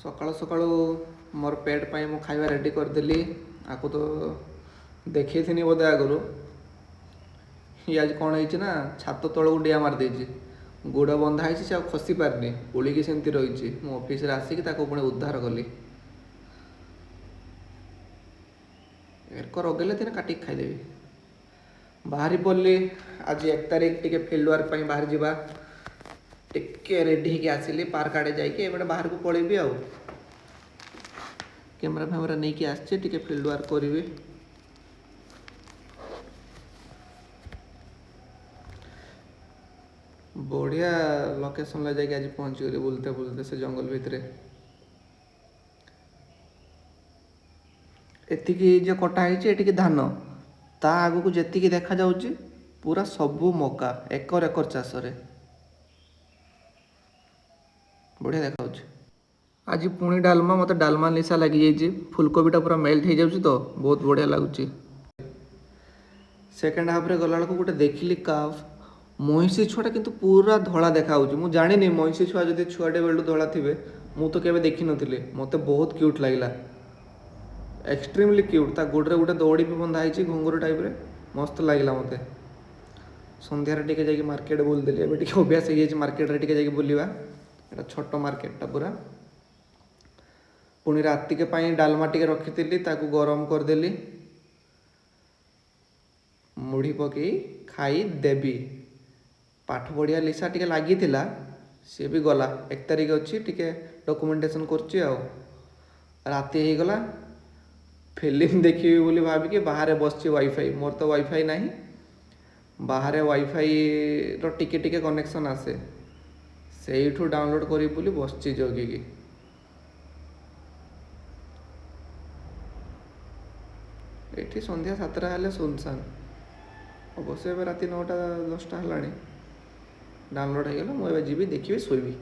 ସକାଳୁ ସକାଳୁ ମୋର ପେଟ୍ ପାଇଁ ମୁଁ ଖାଇବା ରେଡ଼ି କରିଦେଲି। ଆକୁ ତ ଦେଖେଇଥିନି ବୋଧେ ଆଗରୁ। ଇଏ ଆଜି କ'ଣ ହେଇଛି ନା ଛାତ ତଳକୁ ଡିଆ ମାରିଦେଇଛି। ଗୋଡ଼ ବନ୍ଧା ହେଇଛି, ସେ ଆଉ ଖସି ପାରିନି, ଉଳିକି ସେମିତି ରହିଛି। ମୁଁ ଅଫିସରେ ଆସିକି ତାକୁ ପୁଣି ଉଦ୍ଧାର କଲି। ଏରକ ରଗେଇଲେ ଦିନେ କାଟିକି ଖାଇଦେବି। ବାହାରି ପଡ଼ିଲି ଆଜି 1 ତାରିଖ, ଟିକେ ଫିଲ୍ଡ ୱାର୍କ ପାଇଁ ବାହାରି ଯିବା। ଟିକେ ରେଡ଼ି ହେଇକି ଆସିଲି, ପାର୍କ ଆଡ଼େ ଯାଇକି ଏପଟେ ବାହାରକୁ ପଳେଇବି ଆଉ। କ୍ୟାମେରା ଫ୍ୟାମେରା ନେଇକି ଆସିଛି, ଟିକେ ଫିଲ୍ଡ ୱାର୍କ କରିବି। ବଢ଼ିଆ ଲୋକେସନ୍ରେ ଯାଇକି ଆଜି ପହଞ୍ଚିଗଲି, ବୁଲତେ ବୁଲତେ ସେ ଜଙ୍ଗଲ ଭିତରେ। ଏତିକି ଯେ କଟା ହେଇଛି, ଏଠିକି ଧାନ। ତା ଆଗକୁ ଯେତିକି ଦେଖାଯାଉଛି ପୁରା ସବୁ ମକା, ଏକର ଏକର ଚାଷରେ। ବଢ଼ିଆ ଦେଖାଯାଉଛି। ଆଜି ପୁଣି ଡାଲମା। ମୋତେ ଡାଲମା ନିଶା ଲାଗିଯାଇଛି। ଫୁଲକୋବିଟା ପୁରା ମେଲ୍ଟ ହେଇଯାଉଛି ତ ବହୁତ ବଢ଼ିଆ ଲାଗୁଛି। ସେକେଣ୍ଡ ହାଫ୍ରେ ଗଲାବେଳକୁ ଗୋଟେ ଦେଖିଲି କାଫ୍, ମଇଁଷି ଛୁଆଟା କିନ୍ତୁ ପୁରା ଧଳା ଦେଖାଯାଉଛି। ମୁଁ ଜାଣିନି ମଇଁଷି ଛୁଆ ଯଦି ଛୁଆଟେ ବେଳୁ ଧଳା ଥିବେ, ମୁଁ ତ କେବେ ଦେଖିନଥିଲି। ମୋତେ ବହୁତ କ୍ୟୁଟ୍ ଲାଗିଲା, ଏକ୍ସଟ୍ରିମଲି କ୍ୟୁଟ୍। ତା ଗୋଡ଼ରେ ଗୋଟେ ଦଉଡ଼ି ବି ବନ୍ଧା ହେଇଛି ଘୁଙ୍ଗୁର ଟାଇପ୍ରେ, ମସ୍ତ ଲାଗିଲା ମୋତେ। ସନ୍ଧ୍ୟାରେ ଟିକେ ଯାଇକି ମାର୍କେଟ ବୁଲିଦେଲି। ଏବେ ଟିକେ ଅଭ୍ୟାସ ହେଇଯାଇଛି ମାର୍କେଟରେ ଟିକେ ଯାଇକି ବୁଲିବା। ଏଇଟା ଛୋଟ ମାର୍କେଟଟା ପୁରା। ପୁଣି ରାତିକ ପାଇଁ ଡାଲମା ଟିକେ ରଖିଥିଲି, ତାକୁ ଗରମ କରିଦେଲି, ମୁଢ଼ି ପକାଇ ଖାଇଦେବି। ପାଠ ପଢ଼ିବା ଲିସା ଟିକେ ଲାଗିଥିଲା, ସିଏ ବି ଗଲା। 1 ତାରିଖ ଅଛି, ଟିକେ ଡକୁମେଣ୍ଟେସନ୍ କରୁଛି ଆଉ। ରାତି ହେଇଗଲା, ଫିଲ୍ମ ଦେଖିବି ବୋଲି ଭାବିକି ବାହାରେ ବସିଛି ୱାଇଫାଇ। ମୋର ତ ୱାଇଫାଇ ନାହିଁ, ବାହାରେ ୱାଇଫାଇର ଟିକେ ଟିକେ କନେକ୍ସନ୍ ଆସେ, ସେଇଠୁ ଡାଉନଲୋଡ଼୍ କରିବି ବୋଲି ବସିଛି ଜଗିକି। ଏଠି ସନ୍ଧ୍ୟା 7ଟା ହେଲେ ସୁନସାନ୍। ଅବଶ୍ୟ ଏବେ ରାତି 9ଟା 10ଟା ହେଲାଣି। ଡାଉନଲୋଡ଼୍ ହେଇଗଲା, ମୁଁ ଏବେ ଯିବି, ଦେଖିବି, ଶୋଇବି।